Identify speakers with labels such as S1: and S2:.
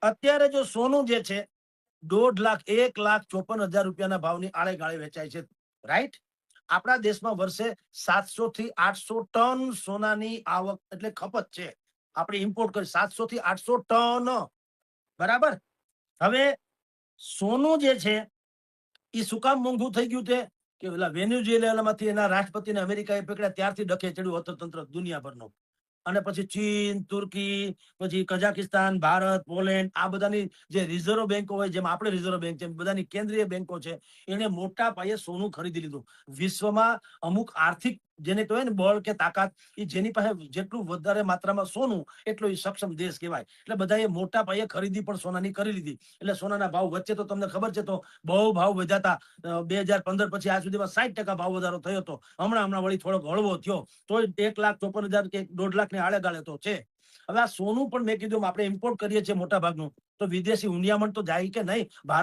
S1: અત્યારે જો સોનું જે છે 1.5 લાખ 1,54,000 રૂપિયાના ભાવની આળે ગાળે વેચાય છે, રાઈટ? આપણા દેશમાં વર્ષે 700 થી 800 ટન સોનાની આવક એટલે ખપત છે. આપણે ઇમ્પોર્ટ કરી 700 થી 800 ટન, બરાબર? હવે સોનું જે છે એ શું કામ મોંઘું થઈ ગયું છે કે ઓલા વેનેઝુએલામાંથી એના રાષ્ટ્રપતિને અમેરિકાએ પકડ્યા ત્યારથી ડખે ચડ્યું અર્થતંત્ર દુનિયાભરનું. અને પછી ચીન, તુર્કી, પછી કઝાકિસ્તાન, ભારત, પોલેન્ડ, આ બધાની જે રિઝર્વ બેંકો હોય, જેમ આપણે રિઝર્વ બેંક છે, બધાની કેન્દ્રીય બેંકો છે, એને મોટા પાયે સોનું ખરીદી લીધું. વિશ્વમાં અમુક આર્થિક જેને કહેવાય ને બળ કે તાકાત, એ જેની પાસે જેટલું વધારે માત્રામાં સોનું એટલો એ સક્ષમ દેશ કહેવાય. એટલે બધાએ મોટા પાયે ખરીદી પણ સોનાની કરી લીધી. એટલે સોનાના ભાવ વચ્ચે તો તમને ખબર છે તો બહુ ભાવ વધ્યા હતા. 2015 પછી આજ સુધીમાં 60% ભાવ વધારો થયો હતો. હમણાં વળી થોડોક હળવો થયો, તો 1,54,000 કે 1.5 લાખની આળે ગાળે તો છે. હવે આ સોનું પણ મેં કીધું આપણે ઇમ્પોર્ટ કરીએ છીએ મોટા ભાગનું, તો વિદેશી હુંડિયામણ તો જાય કે નહીં? ભારત